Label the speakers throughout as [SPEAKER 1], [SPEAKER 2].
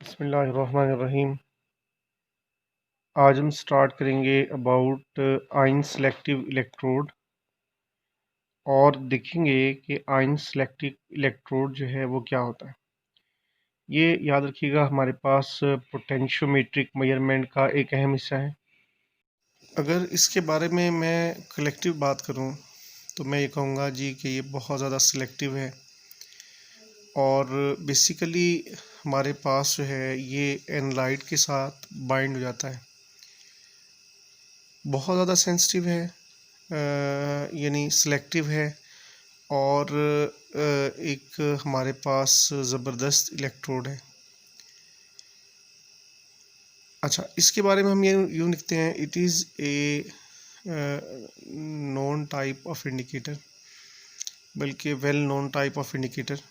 [SPEAKER 1] बिस्मिल्लाहिर्रहमानिर्रहीम। आज हम स्टार्ट करेंगे अबाउट आयन सेलेक्टिव इलेक्ट्रोड और देखेंगे कि आयन सेलेक्टिव इलेक्ट्रोड जो है वो क्या होता है। ये याद रखिएगा, हमारे पास पोटेंशियोमेट्रिक मेजरमेंट का एक अहम हिस्सा है। अगर इसके बारे में मैं कलेक्टिव बात करूं तो मैं ये कहूँगा जी कि ये बहुत ज़्यादा सिलेक्टिव है और बेसिकली हमारे पास जो है ये एनालाइट के साथ बाइंड हो जाता है। बहुत ज़्यादा सेंसिटिव है, यानी सिलेक्टिव है और एक हमारे पास ज़बरदस्त इलेक्ट्रोड है। अच्छा, इसके बारे में हम ये यूँ लिखते हैं, it is a known type of indicator, बल्कि well known type of indicator.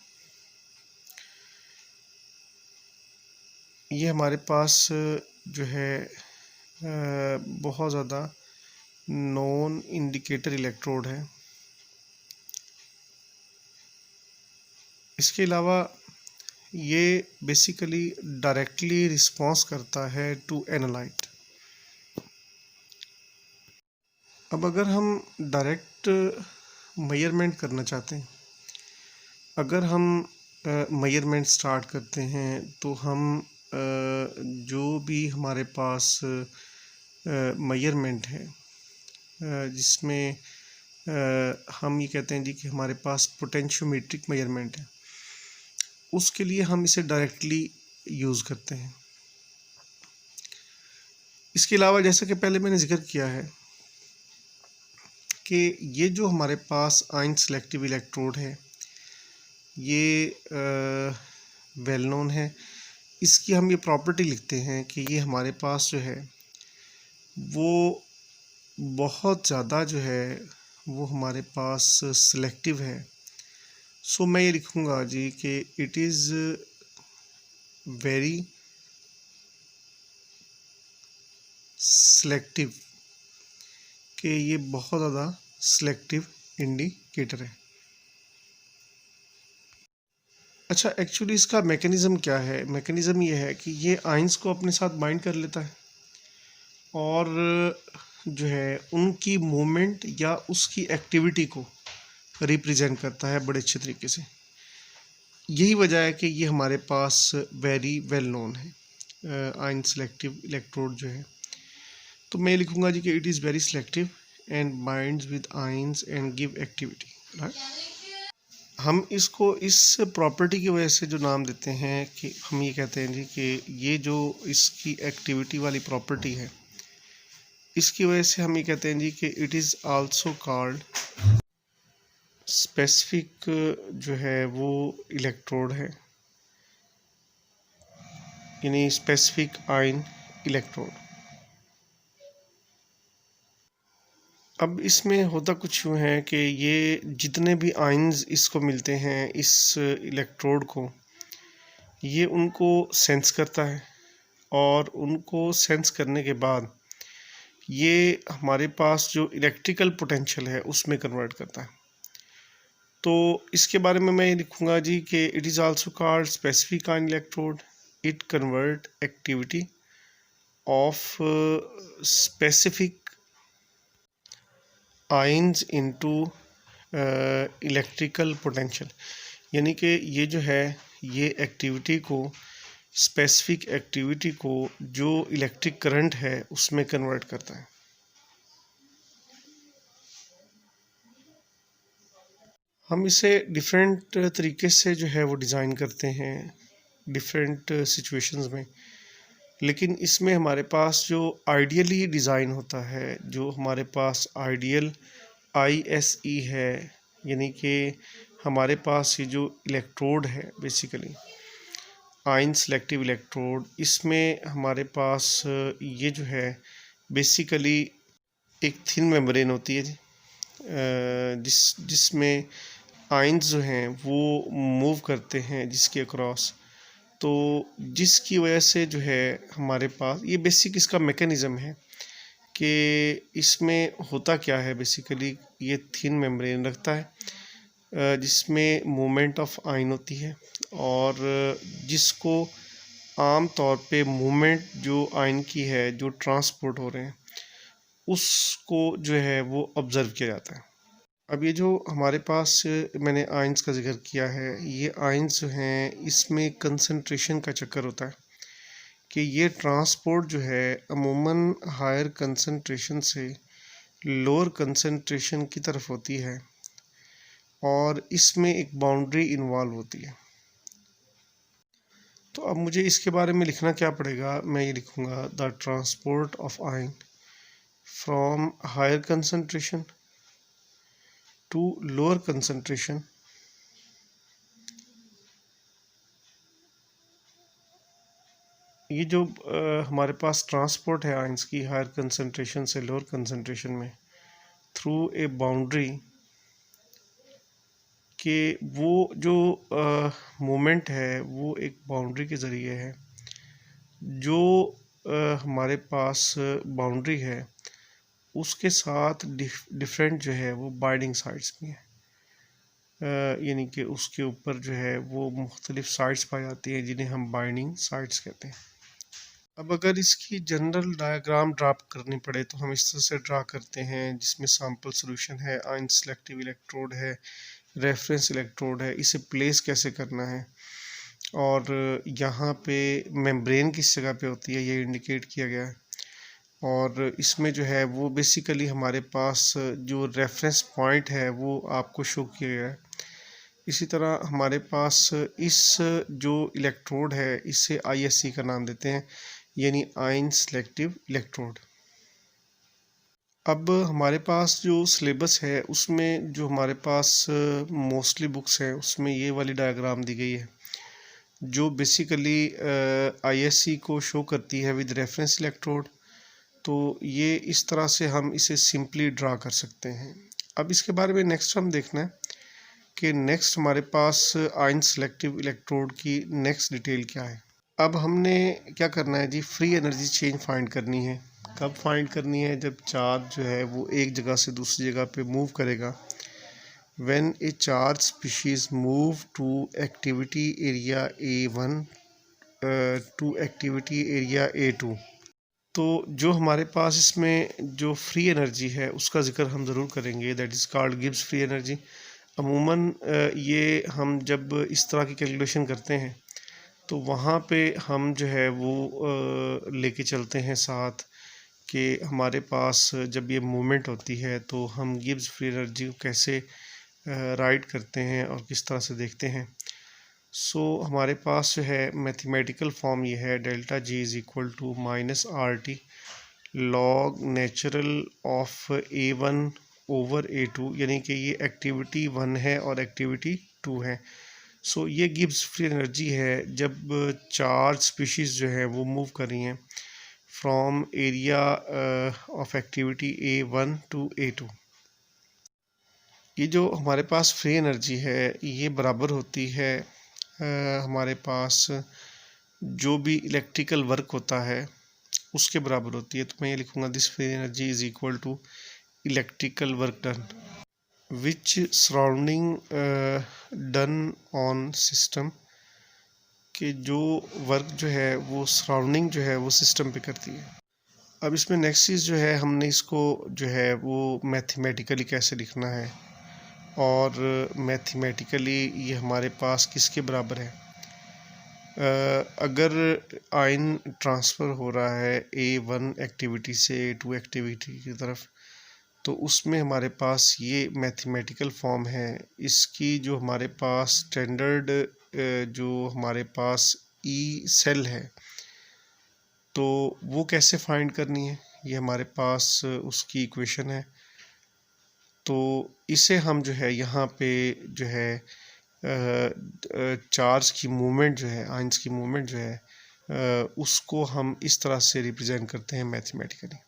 [SPEAKER 1] ये हमारे पास जो है बहुत ज़्यादा नॉन इंडिकेटर इलेक्ट्रोड है। इसके अलावा ये बेसिकली डायरेक्टली रिस्पॉन्स करता है टू एनालाइट। अब अगर हम डायरेक्ट मेजरमेंट करना चाहते हैं, अगर हम मेजरमेंट स्टार्ट करते हैं तो हम जो भी हमारे पास मेजरमेंट है जिसमें हम ये कहते हैं जी कि हमारे पास पोटेंशियोमेट्रिक मेजरमेंट है, उसके लिए हम इसे डायरेक्टली यूज़ करते हैं। इसके अलावा जैसा कि पहले मैंने जिक्र किया है कि ये जो हमारे पास आयन सेलेक्टिव इलेक्ट्रोड है ये वेल नोन है। इसकी हम ये प्रॉपर्टी लिखते हैं कि ये हमारे पास जो है वो बहुत ज़्यादा जो है वो हमारे पास सिलेक्टिव है। सो मैं ये लिखूँगा जी कि इट इज़ वेरी सिलेक्टिव, कि ये बहुत ज़्यादा सिलेक्टिव इंडिकेटर है। अच्छा, एक्चुअली इसका मैकेनिज़्म क्या है? मैकेनिज़्म ये है कि ये आयंस को अपने साथ बाइंड कर लेता है और जो है उनकी मूवमेंट या उसकी एक्टिविटी को रिप्रेजेंट करता है बड़े अच्छे तरीके से। यही वजह है कि ये हमारे पास वेरी वेल नोन है आयन सेलेक्टिव इलेक्ट्रोड जो है। तो मैं लिखूँगा जी कि it is very selective and binds with ions and give activity, right. हम इसको इस प्रॉपर्टी की वजह से जो नाम देते हैं कि हम ये कहते हैं जी कि ये जो इसकी एक्टिविटी वाली प्रॉपर्टी है, इसकी वजह से हम ये कहते हैं जी कि it is also called specific जो है वो इलेक्ट्रोड है, यानी स्पेसिफिक आयन इलेक्ट्रोड। अब इसमें होता कुछ यूँ है कि ये जितने भी आयन्स इसको मिलते हैं इस इलेक्ट्रोड को, ये उनको सेंस करता है और उनको सेंस करने के बाद ये हमारे पास जो इलेक्ट्रिकल पोटेंशियल है उसमें कन्वर्ट करता है। तो इसके बारे में मैं ये लिखूँगा जी कि it is also called specific ion electrode. It convert activity of specific ions into electrical potential, यानी कि ये जो है ये एक्टिविटी को, स्पेसिफिक एक्टिविटी को जो इलेक्ट्रिक करंट है उसमें कन्वर्ट करता है। हम इसे डिफरेंट तरीके से जो है वो डिज़ाइन करते हैं डिफरेंट सिचुएशंस में, लेकिन इसमें हमारे पास जो आइडियली डिज़ाइन होता है, जो हमारे पास आइडियल ISE है, यानी कि हमारे पास ये जो इलेक्ट्रोड है बेसिकली आयन सेलेक्टिव इलेक्ट्रोड, इसमें हमारे पास ये जो है बेसिकली एक थिन मेम्ब्रेन होती है जी, जिसमें आयन्स जो हैं वो मूव करते हैं जिसके अक्रॉस। तो जिसकी वजह से जो है हमारे पास ये बेसिक इसका मैकेनिज़्म है कि इसमें होता क्या है। बेसिकली ये थिन मेम्ब्रेन रखता है जिसमें मूवमेंट ऑफ आयन होती है और जिसको आम तौर पे मूवमेंट जो आयन की है, जो ट्रांसपोर्ट हो रहे हैं, उसको जो है वो ऑब्ज़र्व किया जाता है। अब ये जो हमारे पास मैंने आयंस का ज़िक्र किया है, ये आयंस जो हैं इसमें कंसंट्रेशन का चक्कर होता है कि ये ट्रांसपोर्ट जो है अमूमन हायर कंसंट्रेशन से लोअर कंसंट्रेशन की तरफ होती है और इसमें एक बाउंड्री इन्वॉल्व होती है। तो अब मुझे इसके बारे में लिखना क्या पड़ेगा? मैं ये लिखूँगा the transport of ion from higher concentration to lower concentration ये जो हमारे पास ट्रांसपोर्ट है आयंस की हायर कंसंट्रेशन से लोअर कंसंट्रेशन में थ्रू ए बाउंड्री कि वो जो मोमेंट है वो एक बाउंड्री के ज़रिए है। जो हमारे पास बाउंड्री है उसके साथ डिफरेंट जो है वो बाइंडिंग साइड्स भी हैं, यानी कि उसके ऊपर जो है वो मुख्तलिफ साइड्स पाई जाती हैं जिन्हें हम बाइंडिंग साइड्स कहते हैं। अब अगर इसकी जनरल डायग्राम ड्रा करनी पड़े तो हम इस तरह से ड्रा करते हैं, जिसमें सैम्पल सॉल्यूशन है, आयन सेलेक्टिव इलेक्ट्रोड है, रेफरेंस इलेक्ट्रोड है, इसे प्लेस कैसे करना है और यहाँ पे मेम्ब्रेन किस जगह पे होती है ये इंडिकेट किया गया है। और इसमें जो है वो बेसिकली हमारे पास जो रेफरेंस पॉइंट है वो आपको शो किया गया है। इसी तरह हमारे पास इस जो इलेक्ट्रोड है इसे ISC का नाम देते हैं, यानी आयन सेलेक्टिव इलेक्ट्रोड। अब हमारे पास जो सिलेबस है उसमें जो हमारे पास मोस्टली बुक्स हैं उसमें ये वाली डायग्राम दी गई है जो बेसिकली ISC को शो करती है विद रेफरेंस इलेक्ट्रोड। तो ये इस तरह से हम इसे सिंपली ड्रा कर सकते हैं। अब इसके बारे में नेक्स्ट हम देखना है कि नेक्स्ट हमारे पास आयन सेलेक्टिव इलेक्ट्रोड की नेक्स्ट डिटेल क्या है। अब हमने क्या करना है जी, फ्री एनर्जी चेंज फाइंड करनी है। कब फाइंड करनी है? जब चार्ज जो है वो एक जगह से दूसरी जगह पे मूव करेगा। When a charge species move to activity area A1 to activity area A2, तो जो हमारे पास इसमें जो फ्री एनर्जी है उसका ज़िक्र हम ज़रूर करेंगे, that is called Gibbs free energy. अमूमन ये हम जब इस तरह की कैलकुलेशन करते हैं तो वहाँ पे हम जो है वो लेके चलते हैं साथ कि हमारे पास जब ये मूवमेंट होती है तो हम गिब्स फ्री एनर्जी को कैसे राइट करते हैं और किस तरह से देखते हैं। सो हमारे पास जो है मैथमेटिकल फॉर्म ये है, delta G is equal to -RT log natural of A1 over A2, यानी कि ये एक्टिविटी 1 है और एक्टिविटी 2 है। सो ये गिब्स फ्री एनर्जी है जब चार्ज स्पीशीज़ जो है वो मूव कर रही हैं from area of activity A1 to A2। ये जो हमारे पास फ्री एनर्जी है ये बराबर होती है हमारे पास जो भी इलेक्ट्रिकल वर्क होता है उसके बराबर होती है। तो मैं ये लिखूँगा this free energy is equal to electrical work done which surrounding done on system, कि जो वर्क जो है वो सराउंडिंग जो है वो सिस्टम पे करती है। अब इसमें नेक्स्ट चीज़ जो है हमने इसको जो है वो मैथमेटिकली कैसे लिखना है और मैथमेटिकली ये हमारे पास किसके बराबर है। अगर आयन ट्रांसफ़र हो रहा है A1 एक्टिविटी से A2 एक्टिविटी की तरफ, तो उसमें हमारे पास ये मैथमेटिकल फॉर्म है। इसकी जो हमारे पास स्टैंडर्ड जो हमारे पास ई सेल है तो वो कैसे फाइंड करनी है, ये हमारे पास उसकी इक्वेशन है। तो इसे हम जो है यहाँ पे जो है चार्ज की मूवमेंट जो है, आयंस की मूवमेंट जो है उसको हम इस तरह से रिप्रेजेंट करते हैं मैथमेटिकली।